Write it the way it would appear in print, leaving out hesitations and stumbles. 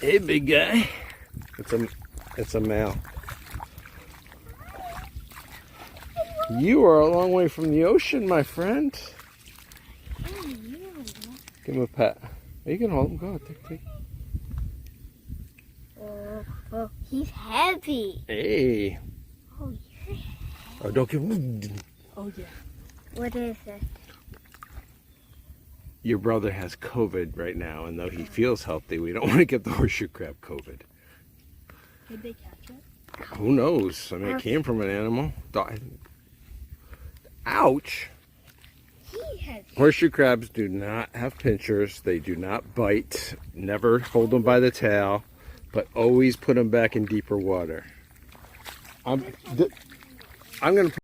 Hey, big guy. It's a male. You are a long way from the ocean, my friend. Give him a pet. You can hold him. Go on, take. Oh, he's heavy. Hey. Oh, you're heavy. Oh, don't give him. Oh, yeah. What is it? Your brother has COVID right now, and though he feels healthy, we don't want to give the horseshoe crab COVID. Did they catch it? Who knows? I mean, it came from an animal. Ouch! Horseshoe crabs do not have pinchers. They do not bite. Never hold them by the tail, but always put them back in deeper water. I'm going to